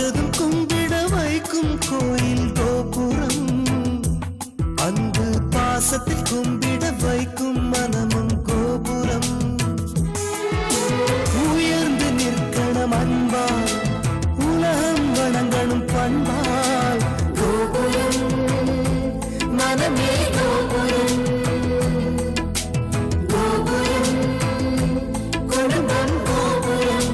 பார்த்ததும் கும்பிட வைக்கும் கோயில் கோபுரம், அன்பு பாசத்தில் கும்பிட வைக்கும் மனமும் கோபுரம். உயர்ந்து நிற்கணும் அன்பால், உலகம் வணங்கணும் பண்பால். கோபுரம் மனமே கோபுரம், கோபுரம் குடும்பம் கோபுரம்.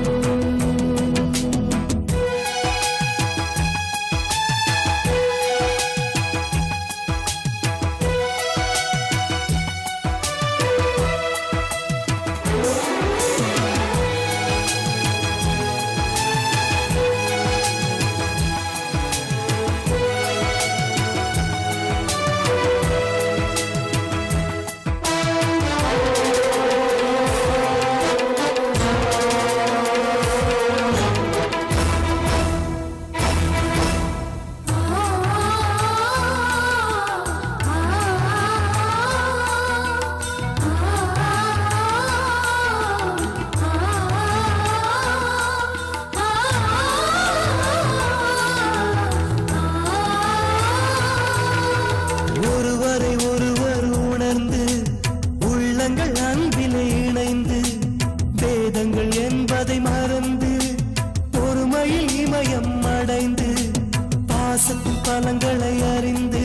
பலங்களை அறிந்து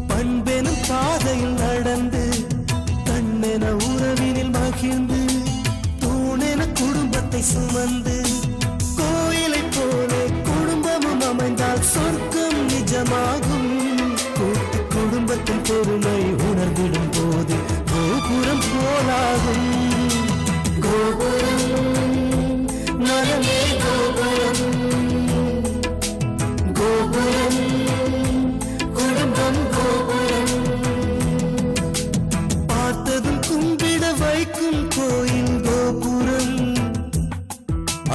பண்பெனும் பாதையில் நடந்து கண்ணென உறவினில் மகிழ்ந்து தூணென குடும்பத்தை சுமந்து கோயிலை போலே குடும்பமும் அமைந்தால் சொர்க்கம் நிஜமாகும். கூட்டு குடும்பத்தின் பொறுமை உணர்ந்திடும் போது கோபுரம் போலாகும். கோபுரம் மனமே கோபுரம், கோபுரம் குடும்பம் கோபுரம். பார்த்ததும் கும்பிட வைக்கும் கோயில் கோபுரம்,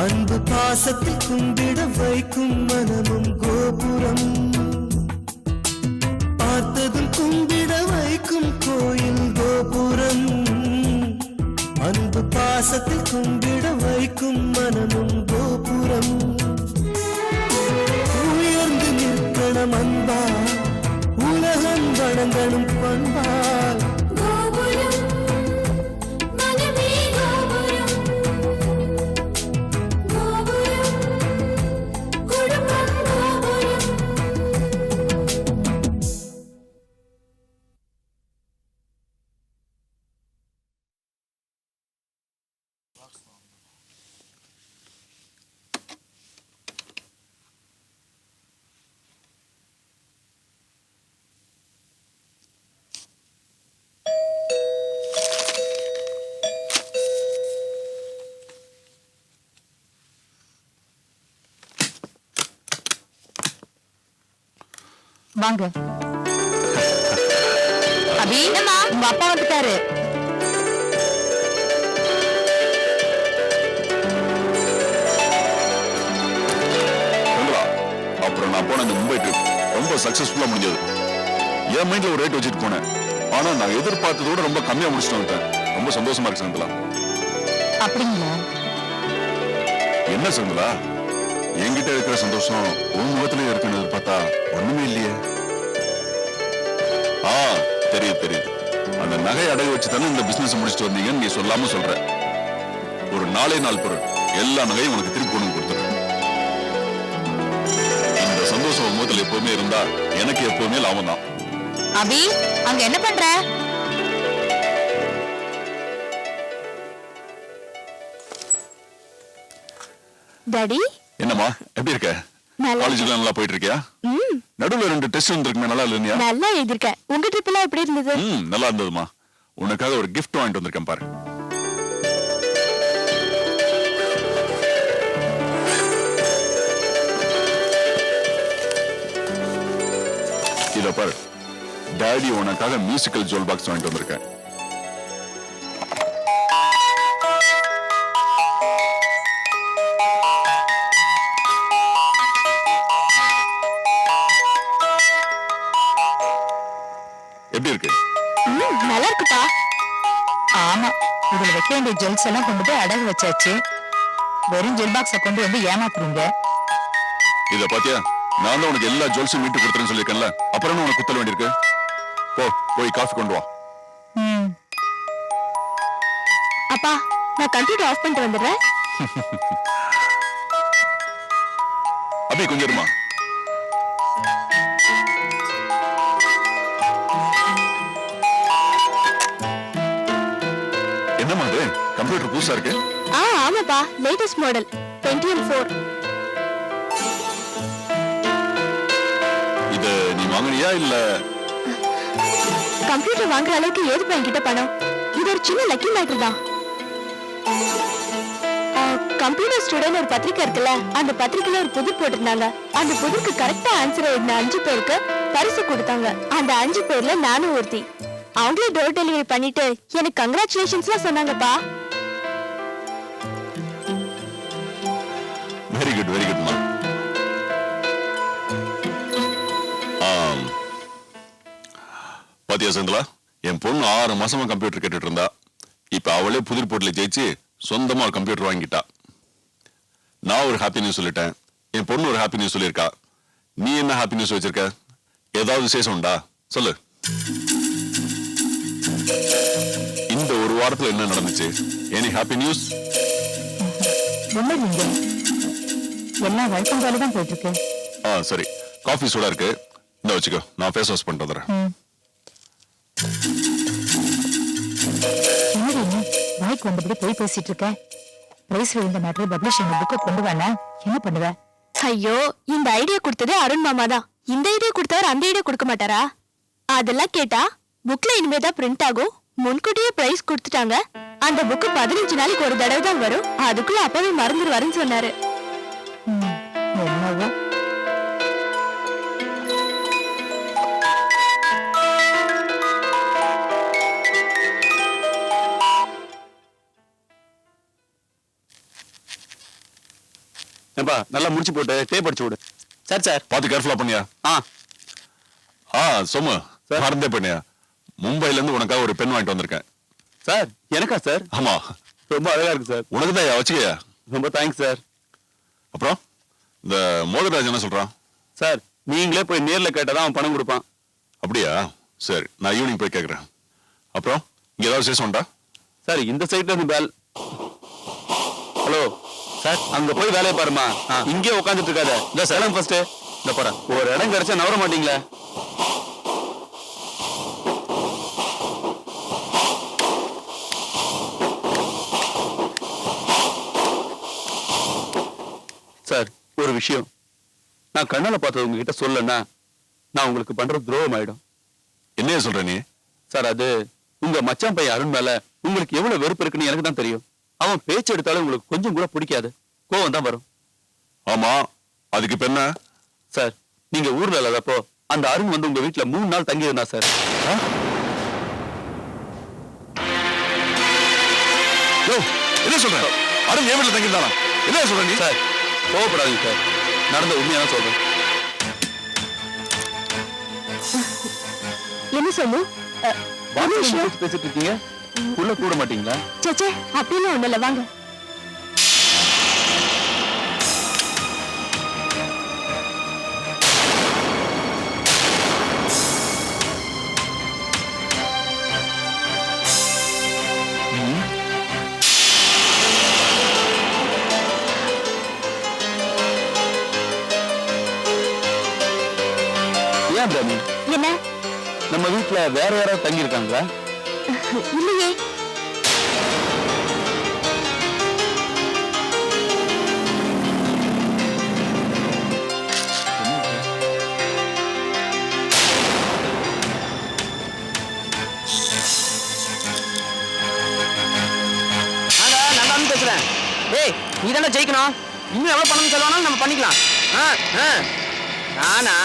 அன்பு பாசத்தில் கும்பிட வைக்கும் மனமும் கோபுரம். பார்த்ததும் கும்பிட வைக்கும் கோயில் கோபுரம், அன்பு பாசத்தில் கும்பிட வைக்கும் மனமும் கோபுரம். உயர்ந்து நிற்கணும் அன்பால், உலகம் வணங்கணும் பண்பால். வாங்க அபி, உங்க அப்பா வந்துட்டாரு. அப்புறம் நான் போன இந்த மும்பை ட்ரிப் ரொம்ப சக்சஸ்ஃபுல்லா முடிஞ்சது. என் மைண்ட்ல ஒரு ரேட் வச்சுட்டு போனேன், ஆனா நான் எதிர்பார்த்ததோட ரொம்ப கம்மியா முடிச்சுட்டு வந்துட்டேன். ரொம்ப சந்தோஷமா இருக்கு சந்தலா. அப்படிங்களா? என்ன சந்தலா, என்கிட்ட இருக்கிற சந்தோஷம் உன் முகத்திலே இருக்குன்னு எதிர்பார்த்தா ஒண்ணுமே இல்லையே. தெரியுது. அந்த நகை அடகு வச்சு தானே இந்த பிசினஸ் முடிச்சுட்டு வந்தீங்கன்னு நீ சொல்லாம சொல்ற. ஒரு நாளே நாள் பொருள் எல்லா நகையும் உனக்கு திருப்பி கொண்டு கொடுத்துறேன். இந்த சந்தோஷம் உன் முகத்தில் எப்பவுமே இருந்தா எனக்கு எப்பவுமே லாபம் தான். அபி, அங்க என்ன பண்ற? டாடி, என்னம்மா எப்படி இருக்க? காலேஜ்ல நல்லா போயிட்டு இருக்கியா? நடுவுல 2 டெஸ்ட் வந்திருக்குமே, நல்லா இல்லையா? நல்லா எழுதிருக்கேன். உங்க ட்ரிப் எல்லாம் எப்படி இருந்தது? நல்லா இருந்ததுமா. உனக்காக ஒரு gift வாங்கிட்டு வந்திருக்கேன் பாரு. இத பாரு, டாடி உனக்காக மியூசிக்கல் ஜுவல் பாக்ஸ் வாங்கிட்டு வந்திருக்கேன். எப்படி இருக்கு? நல்லா இருக்குப்பா. ஆமா, இதுல வைக்க வேண்டிய ஜுவல்ஸ் எல்லாம் கொண்டு போய் அடகு வச்சாச்சு. வெறும் ஜுவல் பாக்ஸ கொண்டு வந்து ஏமாத்துறீங்க. இத பாத்தியா, நான் தான் உனக்கு எல்லா ஜுவல்ஸும் மீட்டு கொடுத்துறேன்னு சொல்லியிருக்கேன்ல, அப்புறம் என்ன உனக்கு குத்தல வேண்டியிருக்கு? போய் காஃபி கொண்டு வா. அப்பா, நான் கம்ப்யூட்டர் ஆஃப் பண்ணிட்டு வந்துடுறேன். அபி கொஞ்சம் இருமா. என்னம்மா அது, கம்ப்யூட்டர் புதுசா இருக்கு? ஆமாப்பா, லேட்டஸ்ட் மாடல் Pentium 4. இது நீ வாங்குனியா இல்ல? கம்ப்யூட்டர் வாங்குற அளவுக்கு ஏது என்கிட்ட பணம்? இது ஒரு சின்ன லக்கி மேட்டர் தான். கம்ப்யூட்டர் ஸ்டூடெண்ட் ஒரு பத்திரிக்கை இருக்குல்ல, அந்த பத்திரிக்கையில ஒரு புதிர் போட்டிருந்தாங்க. அந்த புதிருக்கு கரெக்டா ஆன்சர் எழுதின 5 பேருக்கு பரிசு கொடுத்தாங்க. அந்த 5 பேர்ல நானும் ஒருத்தி. அவங்களே டோர் டெலிவரி பண்ணிட்டு எனக்கு கங்க்ராச்சுலேஷன்ஸ்லாம் சொன்னாங்கப்பா. வெரி குட், வெரி குட்மா. பாத்தியா சந்திரா, என் பொண்ணு 6 மாசமா கம்ப்யூட்டர் கேட்டுட்டு இருந்தா. இப்ப அவளே புதிர் போட்டில ஜெயிச்சு சொந்தமா ஒரு கம்ப்யூட்டர் வாங்கிட்டா. நான் ஒரு ஹாப்பி நியூஸ் சொல்லிட்டேன், என் பொண்ணு ஒரு ஹாப்பி நியூஸ் சொல்லியிருக்கா. நீ என்ன ஹாப்பி நியூஸ் வச்சிருக்க? ஏதாவது விசேஷம் உண்டா? சொல்லு. இந்த ஒரு வாரத்துல என்ன நடந்துச்சு? Any happy news? எல்லாம் வழக்கம் போலதான் போயிட்டு இருக்கு. சரி, காஃபி சூடா இருக்கு, இந்த வச்சுக்கோ, நான் ஃபேஸ் வாஷ் பண்ணிட்டு வந்துடுறேன். வாய்க்கு வந்தபடி போய் பேசிட்டு இருக்க. பிரைஸ் விழுந்த மேட்டர் பப்ளிஷ் அந்த புக்கை கொண்டு வானா என்ன பண்ணுவ? ஐயோ, இந்த ஐடியா கொடுத்ததே அருண் மாமா தான். இந்த ஐடியா கொடுத்தவர் அந்த ஐடியா கொடுக்க மாட்டாரா? அதெல்லாம் கேட்டா புக்ல இனிமேதான் பிரிண்ட் ஆகும், முன்கூட்டியே பிரைஸ் கொடுத்துட்டாங்க, அந்த புக்கு 15 நாளைக்கு ஒரு தடவை தான் வரும், அதுக்குள்ள அப்பவே மறந்துடுவாருன்னு சொன்னாரு. என்னவோ ஏப்பா, நல்லா முடிச்சு போட்டு டேப் அடிச்சு விடு. சார் சார் பார்த்து கேர்ஃபுல்லா பண்ணியா? சோமு, மறந்தே பண்ணியா, மும்பைல இருந்து உனக்காக ஒரு பென் வாங்கிட்டு வந்திருக்கேன். சார் எனக்கா சார்? ஆமா, ரொம்ப அழகா இருக்கு சார். உனக்கு தான் வச்சுக்கயா. ரொம்ப தேங்க்ஸ் சார். அப்புறம் இந்த மோதராஜ் என்ன சொல்றான்? சார் நீங்களே போய் நேர்ல கேட்டாதான் அவன் பணம் கொடுப்பான். அப்படியா? சரி, நான் ஈவினிங் போய் கேட்கறேன். அப்புறம் இங்க ஏதாவது விசேஷம் உண்டா? சார் இந்த சைட்ல இருந்து பேல். ஹலோ சார், அங்க போய் வேலையை பாருமா, இங்கே உட்காந்துட்டு இருக்காத. இந்த சேலம் ஃபர்ஸ்ட் இந்த போறேன். ஒரு இடம் கிடைச்சா நவர மாட்டீங்களா? சார் ஒரு விஷயம், நான் கண்ணால பார்த்தது உங்ககிட்ட சொல்லனா நான் உங்களுக்கு பண்ற துரோகம் ஆயிடும். என்னைய சொல்ற நீ? சார் அது உங்க மச்சான் பையன் அருண் மேல உங்களுக்கு எவ்வளவு வெறுப்பு இருக்குன்னு எனக்கு தான் தெரியும். அவன் பேச்சு எடுத்தாலும் உங்களுக்கு கொஞ்சம் கூட பிடிக்காது, கோவம் தான் வரும். ஆமா, அதுக்கு இப்ப என்ன? சார் நீங்க ஊர்ல இல்லாதப்போ அந்த அருண் வந்து உங்க வீட்டுல 3 நாள் தங்கி இருந்தா சார். என்ன சொல்ற? அருண் என் வீட்டுல தங்கியிருந்தானா? என்ன சொல்ற நீ? சார் கோவப்படாதீங்க சார், நடந்த உண்மையான சொல்றேன். என்ன சொல்லு? பேசிட்டு இருக்கீங்க, உள்ள கூட மாட்டீங்களா? சச்சே, அப்படின்னு ஒண்ணு இல்ல, வாங்க. ஏன் பிராமி, என்ன? நம்ம வீட்டுல வேற யாராவது தங்கி இருக்காங்களா? இல்லையே. நான் பேசுறேன். ஏய், நீ தானே ஜெயிக்கணும். இன்னும் எவ்வளவு பணம் செலவானாலும் நம்ம பண்ணிக்கலாம். நானா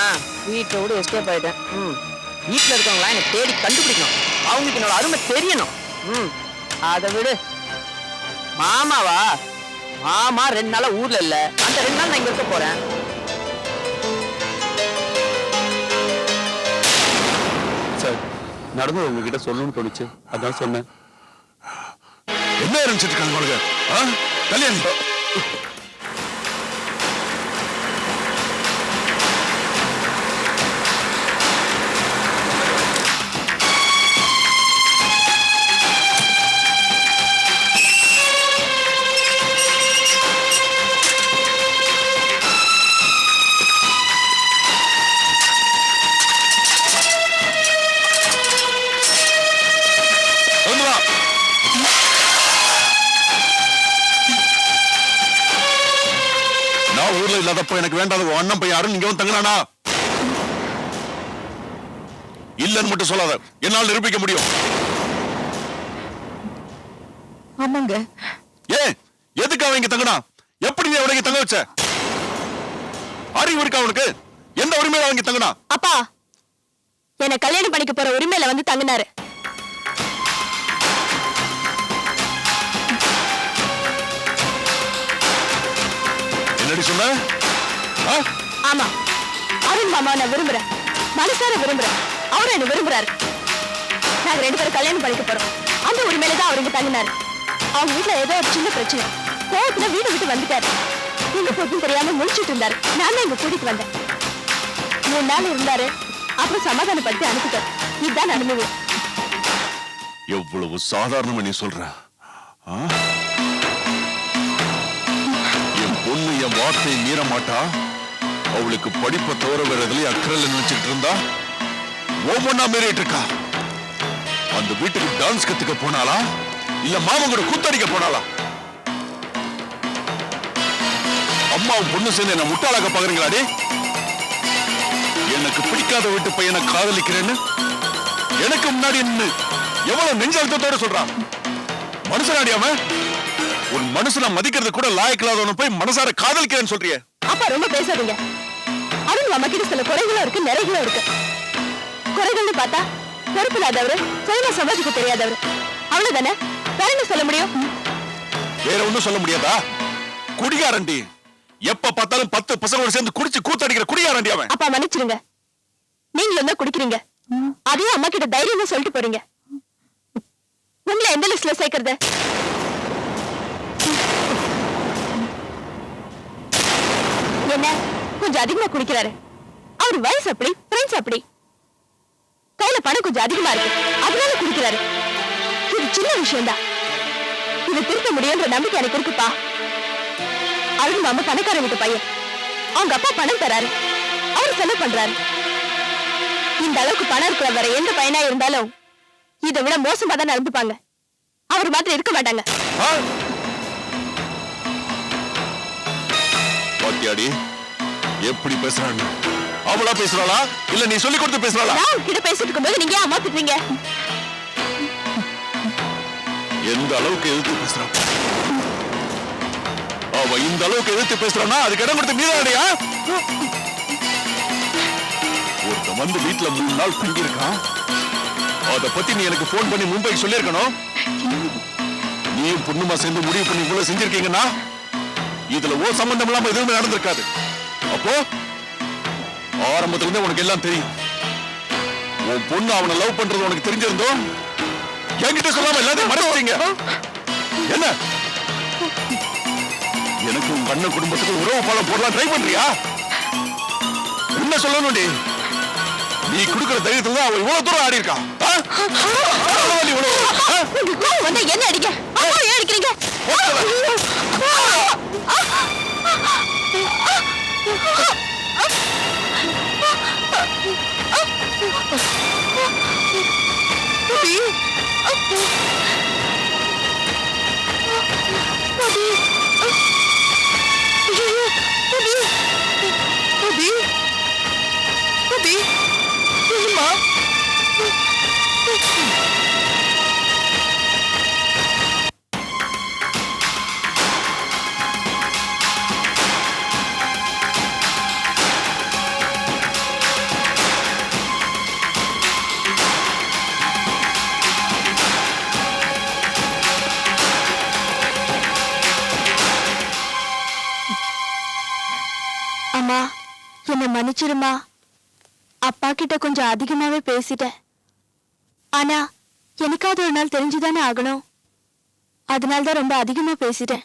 வீட்டை விட எஸ்கேப் ஆயிட்டேன். வீட்டுல இருக்கவங்களா என்னை தேடி கண்டுபிடிக்கணும், அவங்களுக்கு என்னோட அருமை தெரியணும். அதை விடு. மாமாவா? மாமா 2 நாளா ஊர்ல இல்ல, அந்த 2 நாள் நான் இங்க இருக்க போறேன். சார் நடந்தது உங்ககிட்ட சொல்லணும்னு தோணுச்சு, அதான் சொன்னேன். என்ன ஆரம்பிச்சிட்டு இருக்காங்க கல்யாணம்? நான் ஊர்ல இல்லாதப்ப எனக்கு வேண்டாத உன் அண்ணன் பையன் அருண் இங்க வந்து தங்கினானா? இல்லன்னு மட்டும் சொல்லாத, என்னால் நிரூபிக்க முடியும். ஆமாங்க. ஏன் எதுக்கு அவன் இங்க தங்கினா? எப்படி நீ அவனை இங்க தங்க வச்ச? அறிவு இருக்கா அவனுக்கு? எந்த உரிமையில அவன் இங்க தங்கினா? அப்பா என்ன கல்யாணம் பண்ணிக்க போற உரிமையில வந்து தங்கினாரு. என்னடி சொன்ன? ஆமா, அருண் மாமா நான் விரும்புறேன், மனசார விரும்புறேன், அவரும் என்ன விரும்புறாரு. நாங்க 2 பேரும் கல்யாணம் பண்ணிக்க போறோம். அந்த உரிமையில தான் அவர் இங்க தங்கினாரு. அவங்க வீட்டுல ஏதோ ஒரு சின்ன பிரச்சனை, கோவத்துல வீடு விட்டு வந்துட்டாரு. எங்க போதும் தெரியாம முடிச்சிட்டு இருந்தாரு. நான் தான் இங்க கூட்டிட்டு வந்தேன். 3 நாள் இருந்தாரு, அப்புறம் சமாதானப்படுத்தி அனுப்பிட்டார். இதுதான் நடந்தது. எவ்வளவு சாதாரணமா நீ சொல்ற? என் பொண்ணு என் வார்த்தையை மீற மாட்டா. அவளுக்கு படிப்பை தவிர வேற எதுலயும் அக்கறையில நினைச்சிட்டு இருந்தா ஒவ்வொன்னா மீறிட்டு இருக்கா. அந்த வீட்டுக்கு டான்ஸ் கத்துக்க போனாளா இல்ல மாமன் கூட கூத்தடிக்க போனாளா? அம்மாவும் பொண்ணு சேர்ந்து என்ன முட்டாளாக்க பாக்குறீங்களாடி? எனக்கு பிடிக்காத வீட்டு பையனை காதலிக்கிறேன்னு எனக்கு முன்னாடி நின்னு எவ்வளவு நெஞ்சழுத்தத்தோட சொல்றான். மனுஷனாடி அவன்? ஒரு மனுஷனை மதிக்கிறது கூட லாயக்கில்லாதவன போய் மனசார காதலிக்கிறேன்னு சொல்றியே. அப்பா ரொம்ப பேசாதீங்க. அருண் மாமா கிட்ட சில குறைகளும் இருக்கு, நிறைகளும் இருக்கு. குறைகள்னு பார்த்தா பொறுப்பு இல்லாதவரு, சுயமா சம்பாதிக்க தெரியாதவரு, அவ்வளவுதானே. வேற என்ன சொல்ல முடியும்? வேற ஒண்ணும் சொல்ல முடியாதா? குடிகாரண்டி. எப்ப பார்த்தாலும் 10 பசங்களோட சேர்ந்து குடிச்சு கூத்தடிக்கிற குடிகாரண்டி அவன். அப்பா மன்னிச்சிருங்க, நீங்களும் தான் குடிக்கிறீங்க. அதையும் அம்மா கிட்ட தைரியமா சொல்லிட்டு போறீங்க. உங்களை எந்த லிஸ்ட்ல சேர்க்கறது? என்ன கொஞ்சம் அதிகமா குடிக்கிறாரு, அவர் வயசு அப்படி, ஃப்ரெண்ட்ஸ் அப்படி, கையில பணம் கொஞ்சம் அதிகமா இருக்கு, அதனால குடிக்கிறாரு. இது சின்ன விஷயம் தான், இதை திருத்த முடியும்ன்ற நம்பிக்கை எனக்கு இருக்குப்பா. அருண் மாமா பணக்கார வீட்டு பையன், அவங்க அப்பா பணம் தராரு, அவர் செலவு பண்றாரு. இந்த அளவுக்கு பணம் இருக்கிற வேற எந்த பையனா இருந்தாலும் இதை விட மோசமா தான் நடந்துப்பாங்க. அவர் மாதிரி இருக்க மாட்டாங்க. பாத்தியாடி எப்படி பேசுறான்னு? அவளா பேசுறாளா இல்ல நீ சொல்லி கொடுத்து பேசுறாளா? நான் கிட்ட பேசிட்டு இருக்கும்போது நீங்க அம்மா திட்டுறீங்க. எந்த அளவுக்கு எதிர்த்து பேசுறான் அவ? இந்த அளவுக்கு எதிர்த்து பேசுறானா அதுக்கு இடம் கொடுத்து நீதானடியா? ஒருத்தன் வந்து வீட்டுல 3 நாள் தங்கி இருக்கான், அத பத்தி நீ எனக்கு போன் பண்ணி மும்பைக்கு சொல்லிருக்கணும். நீயும் பொண்ணுமா சேர்ந்து முடிவு பண்ணி இவ்வளவு செஞ்சிருக்கீங்கன்னா இதுல ஓ சம்பந்தம் இல்லாம எதுவுமே நடந்திருக்காது. அப்போ ஆரம்பத்துல இருந்தே உனக்கு எல்லாம் தெரியும். உன் பொண்ணு அவனை லவ் பண்றது உனக்கு தெரிஞ்சிருந்தோ என்கிட்ட சொல்லாம எல்லாத்தையும் மறைச்சிட்டீங்க. என்ன எனக்கு உங்க அண்ணன் குடும்பத்துக்கு உறவு பாலம் போடலாம் ட்ரை பண்றியா? என்ன சொல்லணும்? நீ கொடுக்கிற தைரியத்துல அவ இவ்வளவு தூரம் ஆடி இருக்கா. என்ன அடிக்க அடிக்கிறீங்க? அம்மா என்ன மன்னிச்சிருமா. அப்பா கிட்ட கொஞ்சம் அதிகமாவே பேசிட்டேன். ஆனா எனக்காவது ஒரு நாள் தெரிஞ்சுதானே ஆகணும். அதனால்தான் ரொம்ப அதிகமா பேசிட்டேன்.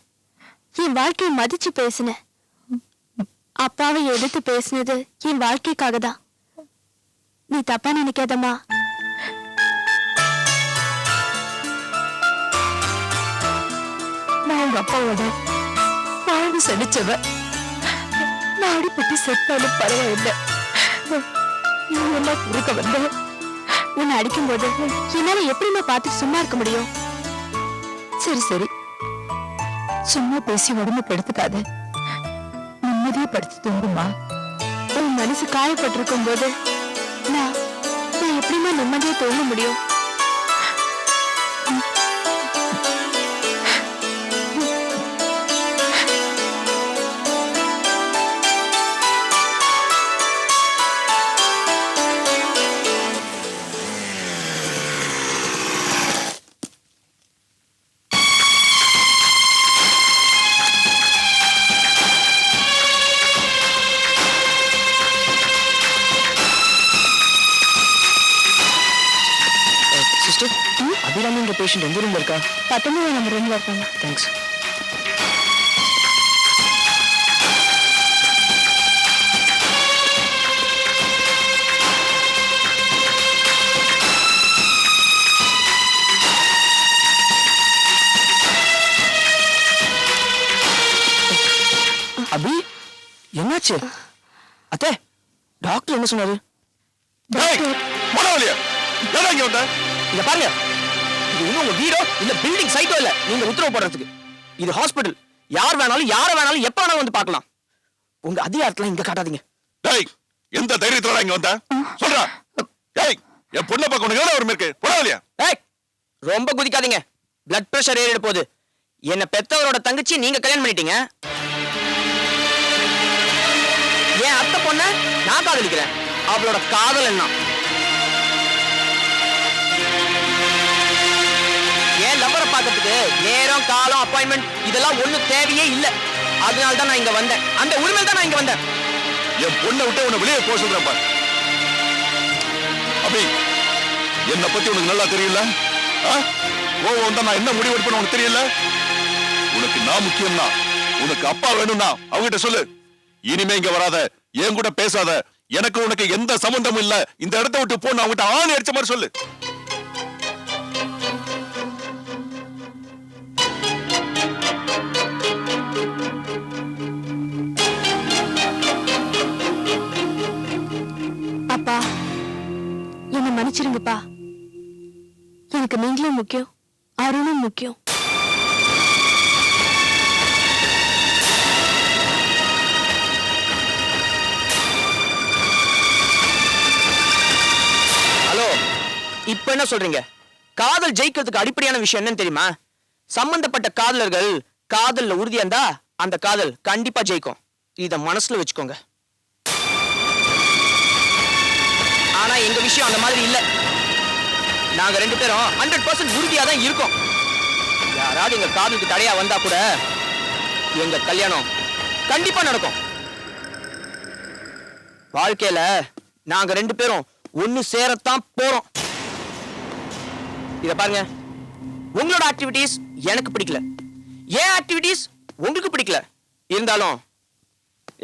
என் வாழ்க்கையை மதிச்சு பேசினேன். அப்பாவை எதிர்த்து பேசினது என் வாழ்க்கைக்காக தான். நீ தப்பா நினைக்காதம்மா. நான் உங்க அப்பாவோட வாழ்வு செடிச்சவ. நான் அடிப்பட்டு செத்தாலும் பரவாயில்லை. குறுக்க வந்த உன்னை அடிக்கும் போது என்னால எப்படிமா பார்த்து சும்மா இருக்க முடியும்? சரி சரி, சும்மா பேசி உடம்பு கெடுத்துக்காத. நிம்மதியா படுத்து தூங்குமா. உன் மனசு காயப்பட்டிருக்கும் போது நான் எப்படிமா நிம்மதியா தூங்க முடியும்? சிஸ்டர், அபிராமிங்கிற பேஷண்ட் எந்த ரூம்ல இருக்கா? 19 நம்பர் ரூம்ல இருக்காங்க. தேங்க்ஸ். அபி, என்னாச்சு? அத்தை, டாக்டர் என்ன சொன்னாரு? இங்க பாருங்க, இது இன்னும் உங்க வீடோ இல்ல பில்டிங் சைட்டோ இல்ல நீங்க உத்தரவு போடுறதுக்கு. இது ஹாஸ்பிடல். யார் வேணாலும் யார வேணாலும் எப்ப வேணாலும் வந்து பார்க்கலாம். உங்க அதிகாரத்துல இங்க காட்டாதீங்க. டேய், எந்த தைரியத்துல இங்க வந்த? சொல்றா. டேய், என் பொண்ணை பார்க்க உனக்கு எவ்வளவு ஒரு இருக்கு? போடலையா? ஏய், ரொம்ப குதிக்காதீங்க. பிளட் பிரஷர் ஏறிட போகுது. என்ன பெத்தவரோட தங்கச்சி நீங்க கல்யாணம் பண்ணிட்டீங்க. ஏன் அத்தை பொண்ண நான் காதலிக்கிறேன். அவளோட காதல் என்ன? ஏன் லவ்வரை பார்க்கறதுக்கு நேரம் காலம் அப்பாயின்மெண்ட் இதெல்லாம் ஒண்ணும் தேவையே இல்ல. அதனால தான் நான் இங்க வந்தேன். அந்த உரிமையில தான் நான் இங்க வந்தேன். என் பொண்ணை விட்டு உன்னை வெளியே போக சொல்றேன் பாரு. அபி, என்னை பத்தி உனக்கு நல்லா தெரியல. கோவம் வந்தா நான் என்ன முடிவு எடுப்பேன்னு உனக்கு தெரியல. உனக்கு நான் முக்கியம்னா, உனக்கு அப்பா வேணும்னா அவகிட்ட சொல்லு. இனிமே இங்க வராத, என் கூட பேசாத, எனக்கு உனக்கு எந்த சம்பந்தமும் இல்ல, இந்த இடத்தை விட்டு போ, நான் அவங்ககிட்ட ஆணி அடிச்ச மாதிரி சொல்லு. அப்பா, என்ன மன்னிச்சிருங்கப்பா. எனக்கு நீங்களும் முக்கியம், அருணும் முக்கியம். ஹலோ, இப்ப என்ன சொல்றீங்க? காதல் ஜெயிக்கிறதுக்கு அடிப்படையான விஷயம் என்னன்னு தெரியுமா? சம்பந்தப்பட்ட காதலர்கள் காதல்ல உறுதியா இருந்தா அந்த காதல் கண்டிப்பா ஜெயிக்கும். இத மனசுல வச்சுக்கோங்க. ஆனா எங்க விஷயம் அந்த மாதிரி இல்ல. நாங்க 2 பேரும் 100% உறுதியா தான் இருக்கோம். யாராவது எங்க காதலுக்கு தடையா வந்தா கூட எங்க கல்யாணம் கண்டிப்பா நடக்கும். வாழ்க்கையில நாங்க 2 பேரும் ஒன்னு சேரத்தான் போறோம். இத பாருங்க, உங்களோட ஆக்டிவிட்டீஸ் எனக்கு பிடிக்கல, ஏன் ஆக்டிவிட்டீஸ் உங்களுக்கு பிடிக்கல. இருந்தாலும்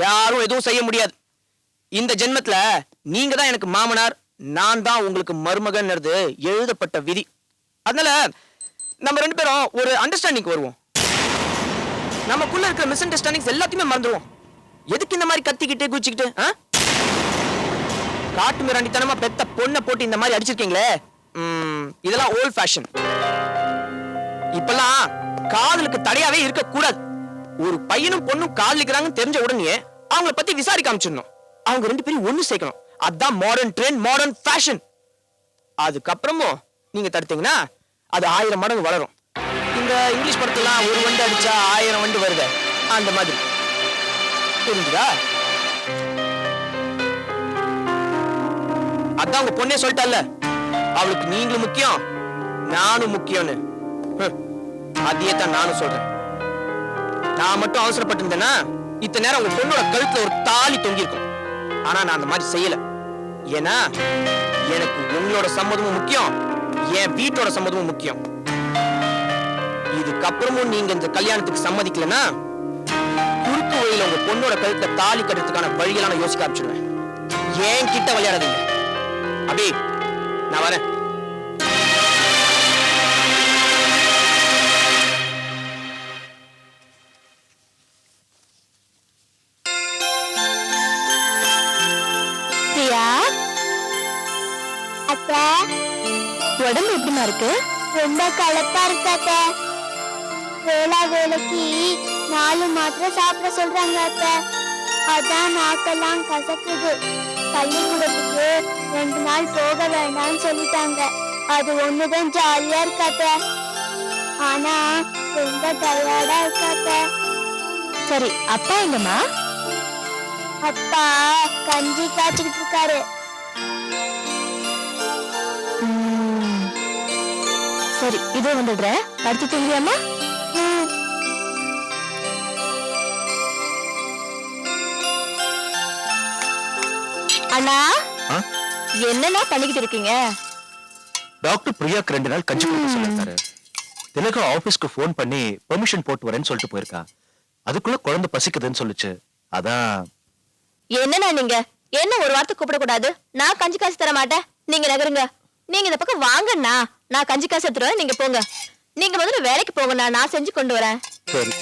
யாரும் எதுவும் செய்ய முடியாது. இந்த ஜென்மத்துல நீங்க தான் எனக்கு மாமனார், நான் தான் உங்களுக்கு மருமகன் எழுதப்பட்ட விதி. அதனால நம்ம 2 பேரும் ஒரு அண்டர்ஸ்டாண்டிங் வருவோம். நமக்குள்ள இருக்கிற மிஸ் அண்டர்ஸ்டாண்டிங்ஸ் எல்லாத்தையுமே மறந்துடுவோம். எதுக்கு இந்த மாதிரி கத்திக்கிட்டு குச்சிக்கிட்டு? காட்டு மிராண்டித்தனமா பெத்த பொண்ணை போட்டு இந்த மாதிரி அடிச்சிருக்கீங்களே, இதெல்லாம் ஓல்ட் ஃபேஷன். இப்பெல்லாம் காதலுக்கு தடையாவே இருக்க கூடாது. ஒரு பையனும் பொண்ணும் காதலிக்கிறாங்கன்னு தெரிஞ்ச உடனே அவங்கள பத்தி விசாரிக்க ஆரம்பிச்சிடணும். அவங்க 2 பேரும் ஒண்ணு சேர்க்கணும். அதான் மாடர்ன் ட்ரெண்ட், மாடர்ன் ஃபேஷன். அதுக்கப்புறமும் நீங்க தடுத்தீங்கன்னா அது 1000 மடங்கு வளரும். இந்த இங்கிலீஷ் படத்துலாம் ஒரு வண்டு அடிச்சா 1000 வண்டு வருது, அந்த மாதிரி. புரிஞ்சுதா? அதான் உங்க பொண்ணே சொல்லிட்டால, அவளுக்கு நீங்களும் முக்கியம், நானும் முக்கியம்னு. அதையே தான் நானும் சொல்றேன். நான் மட்டும் அவசரப்பட்டு இருந்தேன்னா இத்தனை நேரம் உங்க பொண்ணோட கழுத்துல ஒரு தாலி தொங்கி இருக்கும். ஆனா நான் அந்த மாதிரி செய்யல. ஏன்னா எனக்கு உங்களோட சம்மதமும் முக்கியம், என் வீட்டோட சம்மதமும் முக்கியம். இதுக்கப்புறமும் நீங்க இந்த கல்யாணத்துக்கு சம்மதிக்கலன்னா குறுக்கு வழியில உங்க பொண்ணோட கழுத்துல தாலி கட்டுறதுக்கான வழிகளை நான் யோசிக்க ஆரம்பிச்சிடுவேன். ஏன் கிட்ட விளையாடாதீங்க. அபி, நான் வரேன். பிரியா, அத்தை, உடம்பு எப்படிமா இருக்கு? ரொம்ப களைப்பா இருக்காத்த. வேலைக்கு 4 மாத்திரை சாப்பிட சொல்றாங்க அத்தை. அதான் நாக்கெல்லாம் கசக்குது. பள்ளிக்கூடத்துக்கு 2 நாள் போக வேண்டாம்னு சொல்லிட்டாங்க. அது ஒண்ணுதான் ஜாலியா இருக்காத்த. ஆனா ரொம்ப டயர்டா இருக்காத்த. சரி, அப்பா எங்கம்மா? அப்பா கஞ்சி காய்ச்சிக்கிட்டு இருக்காரு. சரி, இதோ வந்துடுறேன். படுத்து தூங்குறியாம்மா? அண்ணா, என்னண்ணா பண்ணிக்கிட்டு இருக்கீங்க? டாக்டர் பிரியாக்கு 2 நாள் கஞ்சி கொடுக்க சொல்லிருக்காரு. திலகம் ஆபீஸ்க்கு ஃபோன் பண்ணி பெர்மிஷன் போட்டு வரேன்னு சொல்லிட்டு போயிருக்கா. அதுக்குள்ள குழந்தை பசிக்குதுன்னு சொல்லுச்சு. அதான். என்னண்ணா நீங்க என்ன ஒரு வார்த்தை கூப்பிடக்கூடாது? நான் கஞ்சி காசு தர மாட்டேன். நீங்க நகருங்க. நீங்க இந்த பக்கம் வாங்கண்ணா. நான் கஞ்சி காசு எடுத்துருவேன். நீங்க போங்க. நீங்க முதல்ல வேலைக்கு போங்கண்ணா. நான் செஞ்சு கொண்டு வரேன். சரி.